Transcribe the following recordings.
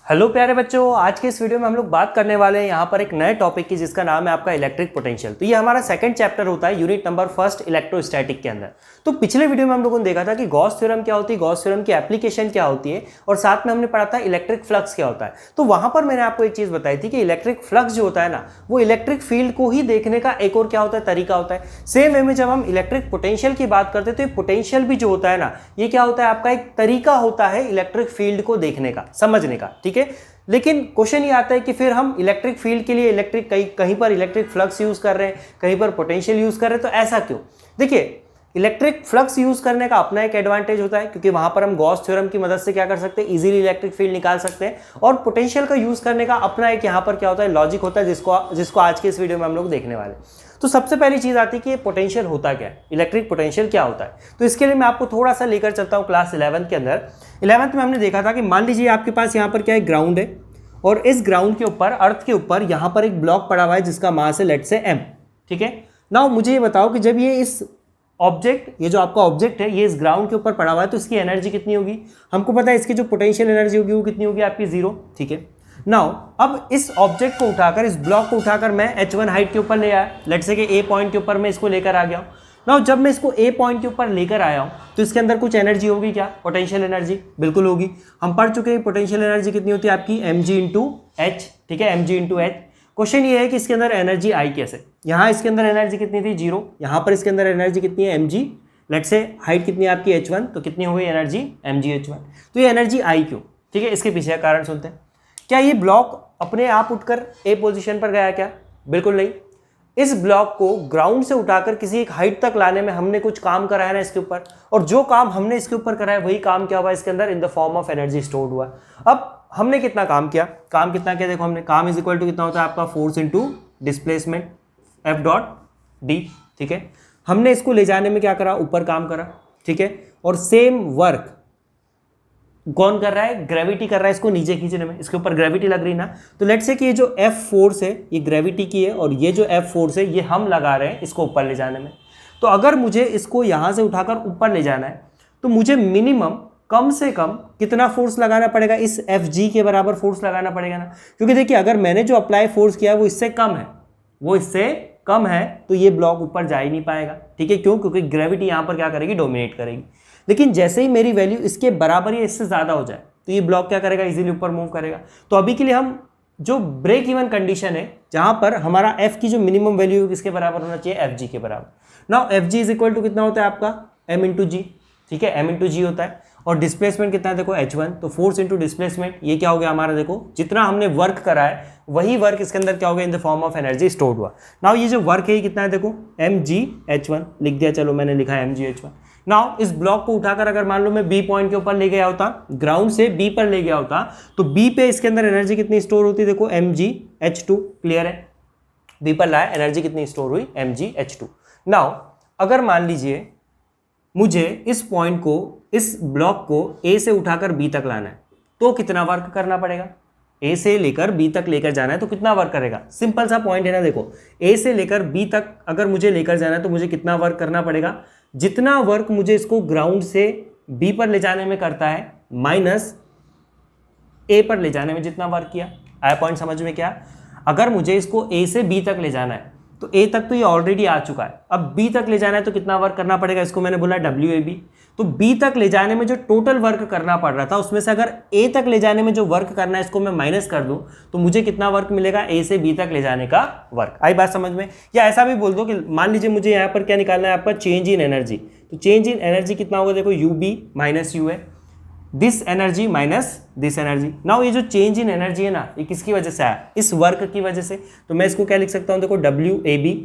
Hello प्यारे बच्चों, आज के इस वीडियो में हम लोग बात करने वाले हैं यहाँ पर एक नए टॉपिक की जिसका नाम है आपका इलेक्ट्रिक पोटेंशियल। तो ये हमारा सेकंड चैप्टर होता है यूनिट नंबर फर्स्ट इलेक्ट्रोस्टैटिक के अंदर। तो पिछले वीडियो में हम लोगों ने देखा था कि गॉस थ्योरम क्या होती है, गॉस थ्योरम की एप्लीकेशन क्या होती है और साथ में हमने पढ़ा था इलेक्ट्रिक फ्लक्स क्या होता है। तो वहां पर मैंने आपको एक चीज बताई थी कि इलेक्ट्रिक फ्लक्स जो होता है ना, वो इलेक्ट्रिक फील्ड को ही देखने का एक और क्या होता है, तरीका होता है। सेम वे में जब हम इलेक्ट्रिक पोटेंशियल की बात करते हैं तो ये पोटेंशियल भी जो होता है ना, ये क्या होता है, आपका एक तरीका होता है इलेक्ट्रिक फील्ड को देखने का, समझने का। ठीक है, लेकिन क्वेश्चन ये आता है कि फिर हम इलेक्ट्रिक फील्ड के लिए इलेक्ट्रिक कहीं पर इलेक्ट्रिक फ्लक्स यूज कर रहे हैं, कहीं पर पोटेंशियल यूज कर रहे हैं, तो ऐसा क्यों? देखिए, इलेक्ट्रिक फ्लक्स यूज करने का अपना एक एडवांटेज होता है क्योंकि वहां पर हम गॉस थ्योरम की मदद से क्या कर सकते हैं, इजीली इलेक्ट्रिक फील्ड निकाल सकते हैं। और पोटेंशियल का यूज करने का अपना एक यहाँ पर क्या होता है, लॉजिक होता है, जिसको आज के इस वीडियो में हम लोग देखने वाले। तो सबसे पहली चीज आती है कि ये पोटेंशियल होता क्या है, इलेक्ट्रिक पोटेंशियल क्या होता है। तो इसके लिए मैं आपको थोड़ा सा लेकर चलता हूँ क्लास 11th के अंदर। 11th में हमने देखा था कि मान लीजिए आपके पास यहाँ पर क्या है, ग्राउंड है और इस ग्राउंड के ऊपर, अर्थ के ऊपर यहाँ पर एक ब्लॉक पड़ा हुआ है जिसका मास है लेट से m। ठीक है, नाउ मुझे ये बताओ कि जब ये इस ऑब्जेक्ट, ये जो आपका ऑब्जेक्ट है, ये इस ग्राउंड के ऊपर पड़ा हुआ है तो इसकी एनर्जी कितनी होगी? हमको पता है इसकी जो पोटेंशियल एनर्जी होगी वो कितनी होगी, आपकी 0। ठीक है, नाउ अब इस ऑब्जेक्ट को उठाकर, इस ब्लॉक को उठाकर मैं h1 हाइट के ऊपर ले आया, लेट से कि a पॉइंट के ऊपर मैं इसको लेकर आ गया हूँ। नाउ जब मैं इसको a पॉइंट के ऊपर लेकर आया हूँ तो इसके अंदर कुछ एनर्जी होगी क्या, पोटेंशियल एनर्जी? बिल्कुल होगी। हम पढ़ चुके हैं पोटेंशियल एनर्जी कितनी होती है आपकी, mg इंटू एच। ठीक है, mg इंटू एच। क्वेश्चन ये है कि इसके अंदर एनर्जी आई कैसे। यहाँ इसके अंदर एनर्जी कितनी थी, 0। यहाँ पर इसके अंदर एनर्जी कितनी है, mg। लेट से हाइट कितनी है आपकी h1, तो कितनी हो गई एनर्जी, mg h1। तो ये एनर्जी आई क्यों? ठीक है, इसके पीछे का कारण सुनते हैं। क्या ये ब्लॉक अपने आप उठकर ए पोजीशन पर गया क्या? बिल्कुल नहीं। इस ब्लॉक को ग्राउंड से उठाकर किसी एक हाइट तक लाने में हमने कुछ काम करा है ना इसके ऊपर, और जो काम हमने इसके ऊपर करा है वही काम क्या हुआ इसके अंदर, in the form of energy stored हुआ। अब हमने कितना काम किया, काम कितना किया, देखो हमने काम इज इक्वल टू कितना होता है आपका, force into displacement F dot D. ठीक है, हमने इसको ले जाने में क्या करा, ऊपर काम करा। ठीक है, और सेम वर्क कौन कर रहा है, ग्रेविटी कर रहा है इसको नीचे खींचने में, इसके ऊपर ग्रेविटी लग रही ना। तो लेट्स से कि ये जो एफ फोर्स है ये ग्रेविटी की है और ये जो एफ फोर्स है ये हम लगा रहे हैं इसको ऊपर ले जाने में। तो अगर मुझे इसको यहाँ से उठाकर ऊपर ले जाना है तो मुझे मिनिमम कम से कम कितना फोर्स लगाना पड़ेगा, इस एफ जी के बराबर फोर्स लगाना पड़ेगा ना। क्योंकि देखिए, अगर मैंने जो अप्लाई फोर्स किया है वो इससे कम है, तो ये ब्लॉक ऊपर जा ही नहीं पाएगा। ठीक है, क्यों? क्योंकि ग्रेविटी यहाँ पर क्या करेगी, डोमिनेट करेगी। लेकिन जैसे ही मेरी वैल्यू इसके बराबर या इससे ज़्यादा हो जाए तो ये ब्लॉक क्या करेगा, इजीली ऊपर मूव करेगा। तो अभी के लिए हम जो ब्रेक इवन कंडीशन है, जहाँ पर हमारा f की जो मिनिमम वैल्यू है किसके बराबर होना चाहिए, fg के बराबर। Now fg is equal to कितना होता है आपका, m इंटू जी। ठीक है, m इंटू जी होता है। और डिस्प्लेसमेंट कितना है, देखो h1, तो फोर्स इंटू डिस्प्लेसमेंट, ये क्या हो गया हमारा, देखो जितना हमने वर्क करा है वही वर्क इसके अंदर क्या हो गया, in the form of energy stored हुआ। नाउ ये जो वर्क है ये कितना है, देखो mg h1 लिख दिया, चलो मैंने लिखा है mg h1। नाउ इस ब्लॉक को उठाकर अगर मान लो मैं बी पॉइंट के ऊपर ले गया होता, ग्राउंड से बी पर ले गया होता, तो बी पे इसके अंदर एनर्जी कितनी स्टोर होती है, देखो mg h2। क्लियर है, बी पर लाया, एनर्जी कितनी स्टोर हुई, mg h2। नाउ अगर मान लीजिए मुझे इस पॉइंट को, इस ब्लॉक को ए से उठाकर बी तक लाना है तो कितना वर्क करना पड़ेगा, ए से लेकर बी तक लेकर जाना है तो कितना वर्क करेगा। सिंपल सा पॉइंट है ना, देखो ए से लेकर बी तक अगर मुझे लेकर जाना है तो मुझे कितना वर्क करना पड़ेगा, जितना वर्क मुझे इसको ग्राउंड से बी पर ले जाने में करता है माइनस ए पर ले जाने में जितना वर्क किया। आया पॉइंट समझ में? क्या, अगर मुझे इसको ए से बी तक ले जाना है तो ए तक तो ये ऑलरेडी आ चुका है, अब बी तक ले जाना है तो कितना वर्क करना पड़ेगा, इसको मैंने बोला WAB। तो बी तक ले जाने में जो टोटल वर्क करना पड़ रहा था उसमें से अगर ए तक ले जाने में जो वर्क करना है इसको मैं माइनस कर दूं तो मुझे कितना वर्क मिलेगा, ए से बी तक ले जाने का वर्क। आई बात समझ में? या ऐसा भी बोल दो कि मान लीजिए मुझे यहाँ पर क्या निकालना है आपका, चेंज इन एनर्जी। तो चेंज इन एनर्जी कितना होगा, देखो UB माइनस U है, this energy minus this energy. Now ये जो चेंज इन एनर्जी है ना, ये किसकी वजह से आया, इस वर्क की वजह से। तो मैं इसको क्या लिख सकता हूँ, देखो WAB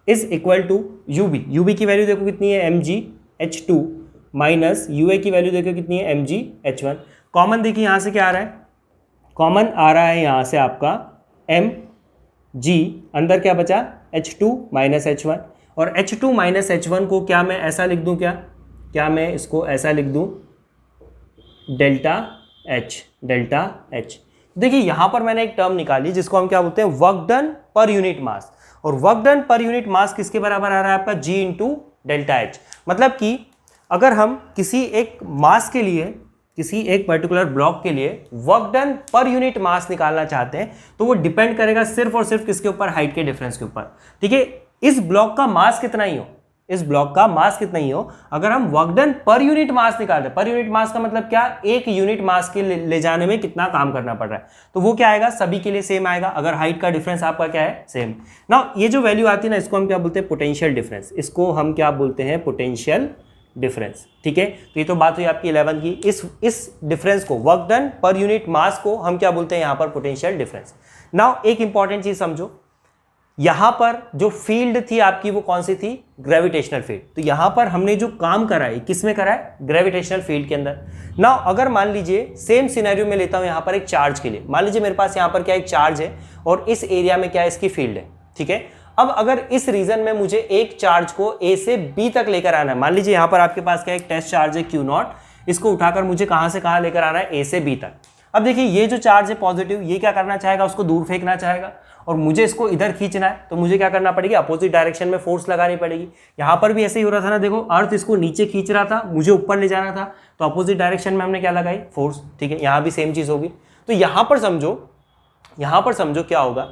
is equal to UB की वैल्यू देखो कितनी है, mg h2 माइनस UA की वैल्यू देखो कितनी है, mg h1। कॉमन देखिए यहाँ से क्या आ रहा है, कॉमन आ रहा है यहाँ से आपका mg, अंदर क्या बचा, h2 माइनस h1। और h2 माइनस h1 को क्या मैं ऐसा लिख दूँ, क्या मैं इसको ऐसा लिख दूँ, डेल्टा H। देखिए यहां पर मैंने एक टर्म निकाली जिसको हम क्या बोलते हैं, work done per unit mass. और work done per unit mass किसके बराबर आ रहा है आपका, G इंटू डेल्टा H। मतलब कि अगर हम किसी एक मास के लिए किसी एक पर्टिकुलर ब्लॉक के लिए वर्क डन पर यूनिट मास निकालना चाहते हैं तो वो डिपेंड करेगा सिर्फ और सिर्फ किसके ऊपर, हाइट के डिफरेंस के ऊपर। ठीक है, इस ब्लॉक का मास कितना ही हो, इस ब्लॉक का मास कितना ही हो, अगर हम वर्क डन पर यूनिट मास निकाल रहे, पर यूनिट मास का मतलब क्या, एक यूनिट मास के ले जाने में कितना काम करना पड़ रहा है, तो वो क्या आएगा, सभी के लिए सेम आएगा। अगर हाइट का डिफरेंस आपका क्या है, सेम। नाउ ये जो वैल्यू आती है ना, इसको हम क्या बोलते हैं, पोटेंशियल डिफरेंस। इसको हम क्या बोलते हैं, पोटेंशियल डिफरेंस। ठीक है, तो ये तो बात हुई आपकी 11 की। इस डिफरेंस को, वर्क डन पर यूनिट मास को हम क्या बोलते हैं, यहां पर पोटेंशियल डिफरेंस। नाउ एक इंपॉर्टेंट चीज समझो, यहां पर जो फील्ड थी आपकी वो कौन सी थी, ग्रेविटेशनल फील्ड। तो यहां पर हमने जो काम करा है किस में करा है, ग्रेविटेशनल फील्ड के अंदर। नाउ अगर मान लीजिए सेम सिनेरियो में लेता हूं यहां पर एक चार्ज के लिए, मान लीजिए मेरे पास यहां पर क्या एक चार्ज है और इस एरिया में क्या है, इसकी फील्ड है। ठीक है, अब अगर इस रीजन में मुझे एक चार्ज को ए से बी तक लेकर आना है, मान लीजिए यहां पर आपके पास क्या एक टेस्ट चार्ज है Q0, इसको उठाकर मुझे कहां से कहां लेकर आना है, ए से बी तक। अब देखिए ये जो चार्ज है पॉजिटिव, ये क्या करना चाहेगा, उसको दूर फेंकना चाहेगा और मुझे इसको इधर खींचना है, तो मुझे क्या करना पड़ेगी, अपोजिट डायरेक्शन में फोर्स लगानी पड़ेगी। यहां पर भी ऐसे ही हो रहा था ना, देखो अर्थ इसको नीचे खींच रहा था, मुझे ऊपर ले जाना था, तो अपोजिट डायरेक्शन में हमने क्या लगाई, फोर्स। ठीक है, यहां भी सेम चीज होगी। तो यहां पर समझो क्या होगा,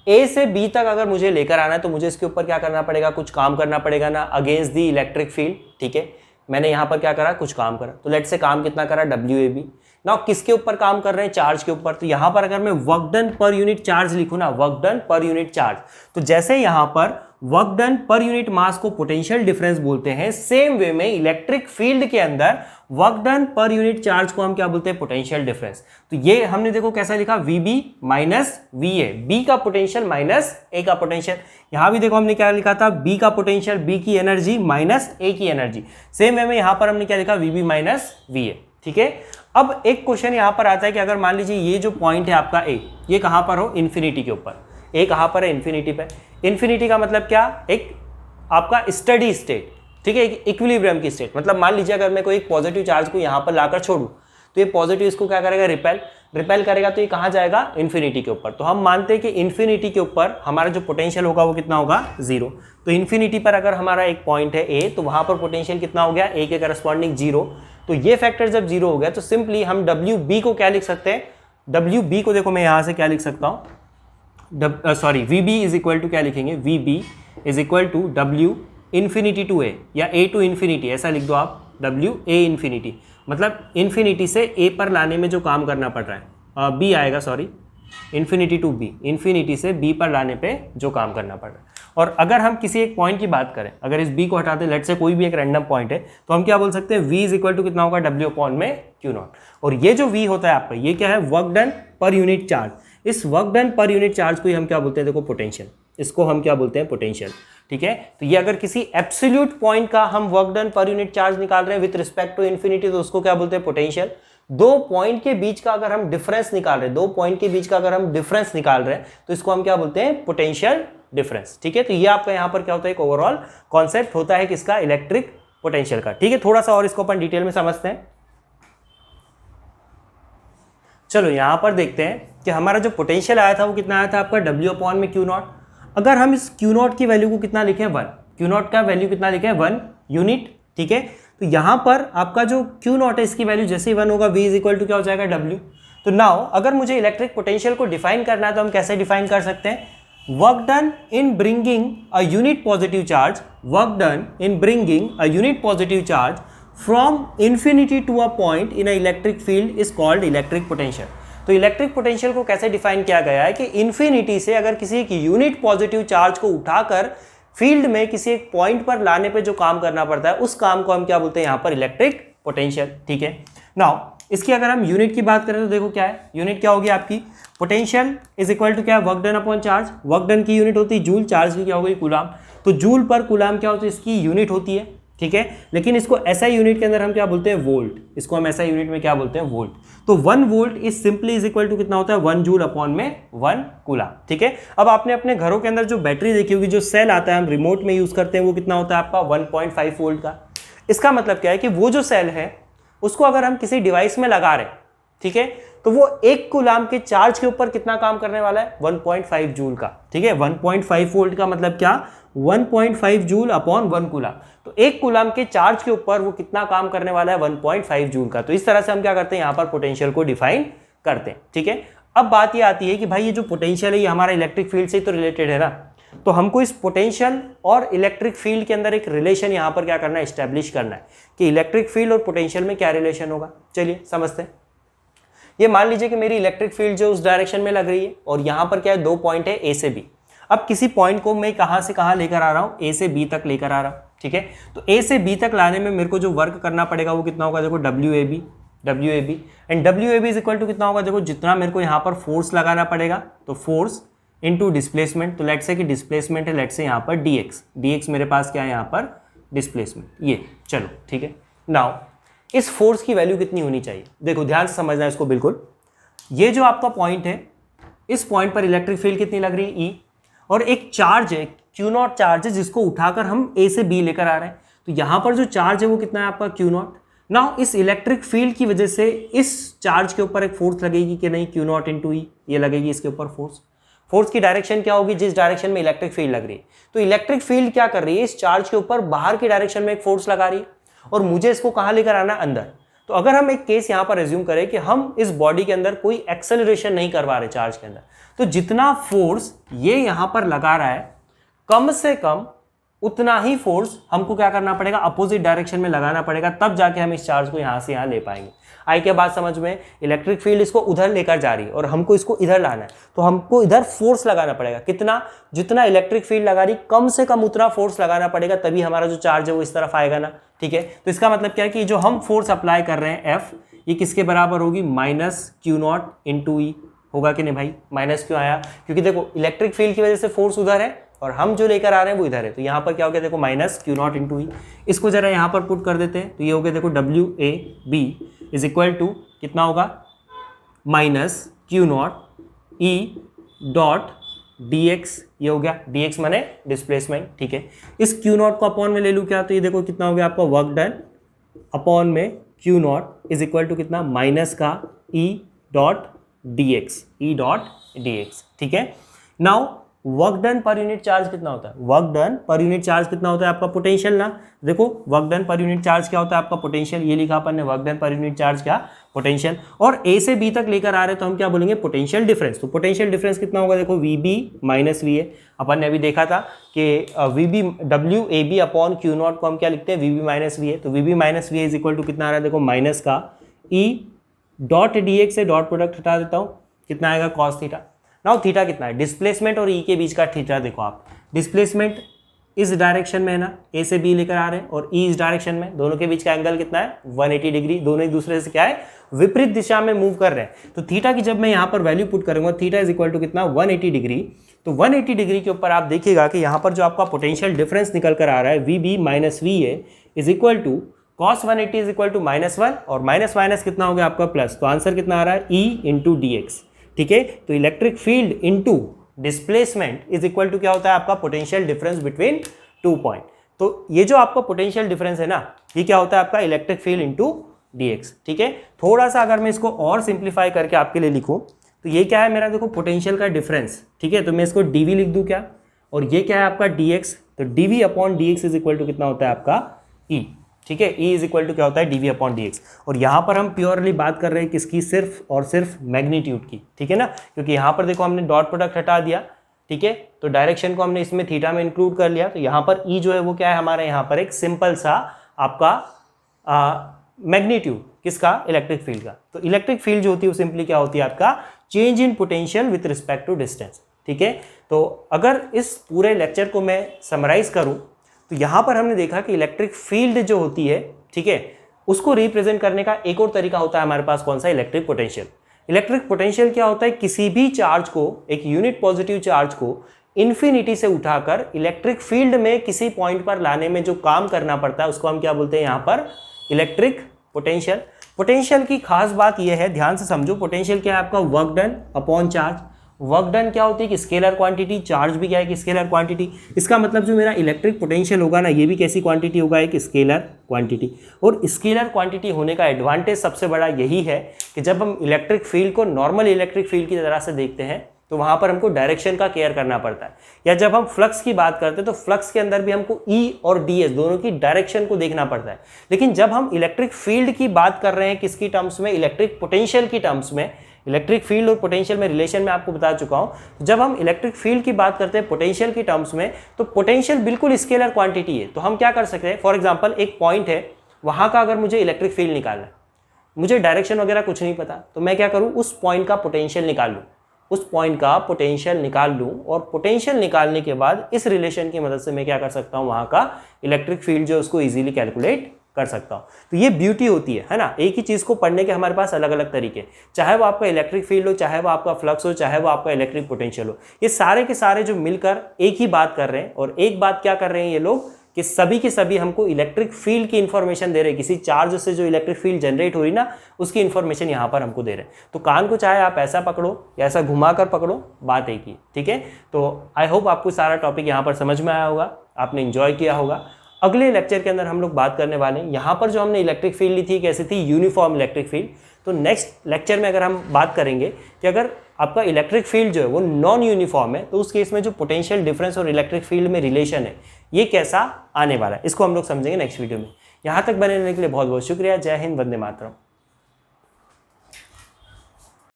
ए से बी तक अगर मुझे लेकर आना है तो मुझे इसके ऊपर क्या करना पड़ेगा, कुछ काम करना पड़ेगा ना, अगेंस्ट दी इलेक्ट्रिक फील्ड। ठीक है, मैंने यहां पर क्या करा, कुछ काम करा, तो लेट से काम कितना करा, WAB। नाउ किसके ऊपर काम कर रहे हैं, चार्ज के ऊपर। तो यहां पर अगर मैं work done per unit charge लिखूं ना, work done per unit charge, तो जैसे यहां पर वर्क डन पर यूनिट मास को पोटेंशियल डिफरेंस बोलते हैं, सेम वे में इलेक्ट्रिक फील्ड के अंदर work done per unit charge को हम क्या बोलते हैं, पोटेंशियल डिफरेंस। तो ये हमने देखो कैसा लिखा, VB माइनस VA, B का पोटेंशियल माइनस A का पोटेंशियल। यहां भी देखो हमने क्या लिखा था, B का पोटेंशियल, B की एनर्जी माइनस A की एनर्जी। सेम वे में यहां पर हमने क्या लिखा, VB माइनस VA। ठीक है, अब एक क्वेश्चन यहां पर आता है कि अगर मान लीजिए ये जो पॉइंट है आपका A, ये कहां पर हो, इन्फिनिटी के ऊपर। A कहां पर है, इन्फिनिटी पे। इन्फिनिटी का मतलब क्या, एक आपका स्टडी स्टेट। ठीक है, एक इक्विलिब्रियम की स्टेट। मतलब मान लीजिए अगर मैं कोई एक पॉजिटिव चार्ज को यहां पर लाकर छोड़ूं तो ये पॉजिटिव इसको क्या करेगा, रिपेल करेगा, तो ये कहां जाएगा, इन्फिनिटी के ऊपर। तो हम मानते हैं कि इन्फिनिटी के ऊपर हमारा जो पोटेंशियल होगा वो कितना होगा, 0। तो इन्फिनिटी पर अगर हमारा एक पॉइंट है A, तो वहां पर पोटेंशियल कितना हो गया, A के करस्पॉन्डिंग 0। तो ये फैक्टर जब 0 हो गया तो सिंपली हम WB को क्या लिख सकते हैं, WB को देखो मैं यहां से क्या लिख सकता हूं, VB इज इक्वल टू क्या लिखेंगे, VB is equal to W infinity to A, या A टू इन्फिनिटी, ऐसा लिख दो आप, W A इन्फिनिटी। मतलब इन्फिनिटी से A पर लाने में जो काम करना पड़ रहा है, B आएगा, sorry, infinity to B, infinity से B पर लाने पे जो काम करना पड़ रहा है। और अगर हम किसी एक पॉइंट की बात करें, अगर इस B को हटाते, लेट से कोई भी एक रैंडम पॉइंट है, तो हम क्या बोल सकते हैं, V इज इक्वल टू कितना होगा, W अपॉन में Q0। और ये जो V होता है आपका, ये क्या है, work done per unit charge. इस work done per unit charge को ही हम क्या बोलते हैं, देखो पोटेंशियल, इसको हम क्या बोलते हैं, पोटेंशियल। ठीक है, तो ये अगर किसी एब्सोल्यूट पॉइंट का हम work done per unit charge निकाल रहे हैं विद रिस्पेक्ट टू इन्फिनिटी, तो उसको क्या बोलते हैं, पोटेंशियल। दो पॉइंट के बीच का अगर हम डिफरेंस निकाल रहे हैं, तो इसको हम क्या बोलते हैं, पोटेंशियल डिफरेंस। ठीक है, तो ये आपका यहां पर क्या होता है, एक ओवरऑल कॉन्सेप्ट होता है किसका, इलेक्ट्रिक पोटेंशियल का। ठीक है, थोड़ा सा और इसको अपन डिटेल में समझते हैं। चलो यहां पर देखते हैं कि हमारा जो पोटेंशियल आया था वो कितना आया था आपका, W अपॉन में Q0। अगर हम इस Q0 की वैल्यू को कितना लिखें, 1, Q0 का वैल्यू कितना लिखें, 1 यूनिट। ठीक है, तो यहां पर आपका जो Q0 है, इसकी वैल्यू जैसे ही 1 होगा, V इज इक्वल टू क्या हो जाएगा, W। तो नाउ अगर मुझे इलेक्ट्रिक पोटेंशियल को डिफाइन करना है तो हम कैसे डिफाइन कर सकते हैं, work done in bringing a unit positive charge, work done in bringing a unit positive charge from infinity to a point in an electric field is called electric potential. तो electric potential को कैसे define किया गया है कि infinity से अगर किसी एक यूनिट पॉजिटिव चार्ज को उठाकर फील्ड में किसी एक पॉइंट पर लाने पे जो काम करना पड़ता है, उस काम को हम क्या बोलते हैं, यहां पर इलेक्ट्रिक पोटेंशियल। ठीक है, नाउ इसकी अगर हम यूनिट की बात करें तो देखो क्या है, यूनिट क्या होगी आपकी, पोटेंशियल इज इक्वल टू क्या, work done upon charge. Work done की यूनिट होती है जूल, चार्ज की क्या होगी, कूलाम। तो जूल पर कूलाम क्या होती है, इसकी यूनिट होती है। ठीक है, लेकिन इसको एसआई यूनिट के अंदर हम क्या बोलते हैं, वोल्ट। इसको हम एसआई यूनिट में क्या बोलते हैं, वोल्ट। तो 1 volt is simply is equal to कितना होता है, 1 जूल अपॉन में 1 कूलाम। ठीक है, अब आपने अपने घरों के अंदर जो बैटरी देखी होगी, जो सेल आता है हम रिमोट में यूज करते हैं, वो कितना होता है आपका, 1.5 वोल्ट का। इसका मतलब क्या है कि वो जो सेल है उसको अगर हम किसी डिवाइस में लगा रहे हैं, ठीक है, तो वो 1 कूलाम के चार्ज के ऊपर कितना काम करने वाला है, 1.5 जूल का। ठीक है, 1.5 वोल्ट का मतलब क्या, 1.5 जूल अपॉन 1 कूलाम। तो 1 कूलाम के चार्ज के ऊपर वो कितना काम करने वाला है, 1.5 जूल का। तो इस तरह से हम क्या करते हैं, यहाँ पर पोटेंशियल को डिफाइन करते हैं। ठीक है, अब बात ये आती है कि भाई ये जो पोटेंशियल है ये हमारा इलेक्ट्रिक फील्ड से तो रिलेटेड है ना, तो हमको इस पोटेंशियल और इलेक्ट्रिक फील्ड के अंदर एक रिलेशन यहाँ पर क्या करना है, एस्टैब्लिश करना है कि इलेक्ट्रिक फील्ड और पोटेंशियल में क्या रिलेशन होगा। चलिए समझते हैं। ये मान लीजिए कि मेरी इलेक्ट्रिक फील्ड जो उस डायरेक्शन में लग रही है और यहाँ पर क्या है, 2 पॉइंट है ए से बी। अब किसी पॉइंट को मैं कहाँ से कहाँ लेकर आ रहा हूँ, ए से बी तक लेकर आ रहा हूँ। ठीक है, तो ए से बी तक लाने में मेरे को जो वर्क करना पड़ेगा वो कितना होगा, देखो W A B and W A B is equal to कितना होगा, देखो जितना मेरे को यहाँ पर फोर्स लगाना पड़ेगा, तो फोर्स इनटू डिस्प्लेसमेंट। तो लेट्स से कि डिस्प्लेसमेंट है, लेट्स से यहाँ पर dx मेरे पास क्या है यहाँ पर डिस्प्लेसमेंट, ये चलो ठीक है। नाउ इस फोर्स की वैल्यू कितनी होनी चाहिए, देखो ध्यान से समझना है इसको बिल्कुल। ये जो आपका पॉइंट है, इस पॉइंट पर इलेक्ट्रिक फील्ड कितनी लग रही है, ई, और एक चार्ज है क्यू नॉट चार्ज है जिसको उठाकर हम ए से बी लेकर आ रहे हैं। तो यहाँ पर जो चार्ज है वो कितना है आपका क्यू नॉट। नाउ इस इलेक्ट्रिक फील्ड की वजह से इस चार्ज के ऊपर एक फोर्स लगेगी कि नहीं, क्यू नॉट इंटू ई, ये लगेगी इसके ऊपर फोर्स। फोर्स की डायरेक्शन क्या होगी, जिस डायरेक्शन में इलेक्ट्रिक फील्ड लग रही है। तो इलेक्ट्रिक फील्ड क्या कर रही है, इस चार्ज के ऊपर बाहर की डायरेक्शन में एक फोर्स लगा रही है और मुझे इसको कहाँ लेकर आना है, अंदर। तो अगर हम एक केस यहाँ पर एज्यूम करें कि हम इस बॉडी के अंदर कोई एक्सेलरेशन नहीं करवा रहे चार्ज के अंदर, तो जितना फोर्स ये यहाँ पर लगा रहा है कम से कम उतना ही फोर्स हमको क्या करना पड़ेगा, अपोजिट डायरेक्शन में लगाना पड़ेगा, तब जाके हम इस चार्ज को यहाँ से यहाँ ले पाएंगे। आई क्या बात समझ में, इलेक्ट्रिक फील्ड इसको उधर लेकर जा रही है और हमको इसको इधर लाना है, तो हमको इधर फोर्स लगाना पड़ेगा। कितना, जितना इलेक्ट्रिक फील्ड लगा रही कम से कम उतना फोर्स लगाना पड़ेगा, तभी हमारा जो चार्ज है वो इस तरफ आएगा ना। ठीक है, तो इसका मतलब क्या है कि जो हम फोर्स अप्लाई कर रहे हैं एफ, ये किसके बराबर होगी, माइनस क्यू नॉट इंटू ई। होगा कि नहीं भाई, माइनस क्यों आया, क्योंकि देखो इलेक्ट्रिक फील्ड की वजह से फोर्स उधर है और हम जो लेकर आ रहे हैं वो इधर है। तो यहाँ पर क्या हो गया, देखो माइनस क्यू नॉट इंटू ई। इसको जरा यहाँ पर पुट कर देते हैं, तो ये हो गया देखो W A B is equal to कितना होगा, minus q naught E dot D x, ये हो गया, डी एक्स माने डिस्प्लेसमेंट। ठीक है, इस क्यू नॉट को अपॉन में ले लूँ क्या, तो ये देखो कितना हो गया आपका वर्क डन अपॉन में q naught is equal to कितना, माइनस का E dot D x, E dot D x. ठीक है, now work done per unit charge कितना होता है, work done per unit charge कितना होता है आपका पोटेंशियल ना। देखो work done per unit charge क्या होता है आपका पोटेंशियल, ये लिखा अपन ने, work done per unit charge क्या, पोटेंशियल। और ए से बी तक लेकर आ रहे हैं तो हम क्या बोलेंगे, पोटेंशियल डिफरेंस। तो पोटेंशियल डिफरेंस कितना होगा, देखो V B minus V A. अपन ने अभी देखा था कि V B W A B upon Q naught को हम क्या लिखते हैं, V B minus V A. तो V B minus V A is equal to कितना आ रहा है, देखो माइनस का ई डॉट डी एक्स से डॉट प्रोडक्ट हटा देता हूँ, कितना आएगा कॉस थीटा। नाउ थीटा कितना है, डिस्प्लेसमेंट और ई के बीच का थीटा देखो आप, डिस्प्लेसमेंट इस डायरेक्शन में है ना, ए से बी लेकर आ रहे हैं, और ई इस डायरेक्शन में, दोनों के बीच का एंगल कितना है, 180 डिग्री। दोनों एक दूसरे से क्या है, विपरीत दिशा में मूव कर रहे हैं। तो थीटा की जब मैं यहाँ पर वैल्यू पुट करूंगा, थीटा इज इक्वल टू कितना, 180 डिग्री। तो 180 डिग्री के ऊपर आप देखिएगा कि यहाँ पर जो आपका पोटेंशियल डिफरेंस निकल कर आ रहा है, V B minus V A is equal to cos 180 is equal to -1, और माइनस माइनस कितना हो गया आपका प्लस। तो आंसर कितना आ रहा है, ई इंटू डी एक्स। ठीक है, तो electric field into displacement is equal to क्या होता है आपका, पोटेंशियल डिफरेंस बिटवीन 2 पॉइंट। तो ये जो आपका पोटेंशियल डिफरेंस है ना, ये क्या होता है आपका electric field into D x. ठीक है, थोड़ा सा अगर मैं इसको और सिंप्लीफाई करके आपके लिए लिखूं, तो ये क्या है मेरा, देखो पोटेंशियल का डिफरेंस। ठीक है, तो मैं इसको डीवी लिख दूं क्या, और ये क्या है आपका डी एक्स। तो d V upon d x is equal to कितना होता है आपका ई। ठीक है, ई इज इक्वल टू क्या होता है, डीवी अपॉन डी एक्स। और यहाँ पर हम प्योरली बात कर रहे हैं किसकी, सिर्फ और सिर्फ मैग्नीट्यूड की। ठीक है ना, क्योंकि यहाँ पर देखो हमने डॉट प्रोडक्ट हटा दिया। ठीक है, तो डायरेक्शन को हमने इसमें थीटा में इंक्लूड कर लिया। तो यहाँ पर ई जो है वो क्या है हमारे यहाँ पर एक सिंपल सा आपका मैग्नीट्यूड किसका, इलेक्ट्रिक फील्ड का। तो इलेक्ट्रिक फील्ड जो होती है वो सिंपली क्या होती है आपका, change in potential with respect to distance. ठीक है, तो अगर इस पूरे लेक्चर को मैं समराइज करूं, तो यहाँ पर हमने देखा कि इलेक्ट्रिक फील्ड जो होती है, ठीक है, उसको रिप्रेजेंट करने का एक और तरीका होता है हमारे पास, कौन सा, इलेक्ट्रिक पोटेंशियल। इलेक्ट्रिक पोटेंशियल क्या होता है, किसी भी चार्ज को, एक यूनिट पॉजिटिव चार्ज को इन्फिनिटी से उठाकर इलेक्ट्रिक फील्ड में किसी पॉइंट पर लाने में जो काम करना पड़ता है उसको हम क्या बोलते हैं यहाँ पर, इलेक्ट्रिक पोटेंशियल। पोटेंशियल की खास बात यह है, ध्यान से समझो, पोटेंशियल क्या है आपका, work done upon charge. Work done क्या होती है कि स्केलर क्वांटिटी, चार्ज भी क्या है कि स्केलर क्वांटिटी। इसका मतलब जो मेरा इलेक्ट्रिक पोटेंशियल होगा ना, ये भी कैसी क्वांटिटी होगा, एक स्केलर क्वांटिटी। और स्केलर क्वांटिटी होने का एडवांटेज सबसे बड़ा यही है कि जब हम इलेक्ट्रिक फील्ड को नॉर्मल इलेक्ट्रिक फील्ड की तरह से देखते हैं तो वहाँ पर हमको डायरेक्शन का केयर करना पड़ता है। या जब हम फ्लक्स की बात करते हैं तो फ्लक्स के अंदर भी हमको ई और डी एस दोनों की डायरेक्शन को देखना पड़ता है। लेकिन जब हम इलेक्ट्रिक फील्ड की बात कर रहे हैं किसकी टर्म्स में, इलेक्ट्रिक पोटेंशियल की टर्म्स में, इलेक्ट्रिक फील्ड और पोटेंशियल में रिलेशन में आपको बता चुका हूं। जब हम इलेक्ट्रिक फील्ड की बात करते हैं पोटेंशियल की टर्म्स में, तो पोटेंशियल बिल्कुल स्केलर क्वांटिटी है। तो हम क्या कर सकते हैं, फॉर एग्जांपल एक पॉइंट है, वहां का अगर मुझे इलेक्ट्रिक फील्ड निकालना है, मुझे डायरेक्शन वगैरह कुछ नहीं पता, तो मैं क्या करूं, उस पॉइंट का पोटेंशियल निकाल लूं, उस पॉइंट का पोटेंशियल निकाल लूं। और पोटेंशियल निकालने के बाद इस रिलेशन की मदद से मैं क्या कर सकता हूं, वहां का इलेक्ट्रिक फील्ड जो उसको इजीली कैलकुलेट कर सकता हूं। तो ये ब्यूटी होती है ना, एक ही चीज को पढ़ने के हमारे पास अलग अलग तरीके, चाहे वो आपका इलेक्ट्रिक फील्ड हो, चाहे वो आपका फ्लक्स हो, चाहे वो आपका इलेक्ट्रिक पोटेंशियल हो, ये सारे के सारे जो मिलकर एक ही बात कर रहे हैं। और एक बात क्या कर रहे हैं ये लोग कि सभी के सभी हमको इलेक्ट्रिक फील्ड की इंफॉर्मेशन दे रहे हैं, किसी चार्ज से जो इलेक्ट्रिक फील्ड जनरेट हो रही ना, उसकी इंफॉर्मेशन यहाँ पर हमको दे रहे हैं। तो कान को चाहे आप ऐसा पकड़ो या ऐसा घुमा कर पकड़ो, बात एक ही, ठीक है। तो आई होप आपको सारा टॉपिक यहाँ पर समझ में आया होगा, आपने इंजॉय किया होगा। अगले लेक्चर के अंदर हम लोग बात करने वाले हैं, यहाँ पर जो हमने इलेक्ट्रिक फील्ड ली थी कैसी थी, यूनिफॉर्म इलेक्ट्रिक फील्ड। तो नेक्स्ट लेक्चर में अगर हम बात करेंगे कि अगर आपका इलेक्ट्रिक फील्ड जो है वो नॉन यूनिफॉर्म है, तो उस केस में जो पोटेंशियल डिफरेंस और इलेक्ट्रिक फील्ड में रिलेशन है, ये कैसा आने वाला है, इसको हम लोग समझेंगे नेक्स्ट वीडियो में। यहाँ तक बने रहने के लिए बहुत बहुत शुक्रिया। जय हिंद, वंदे मातरम।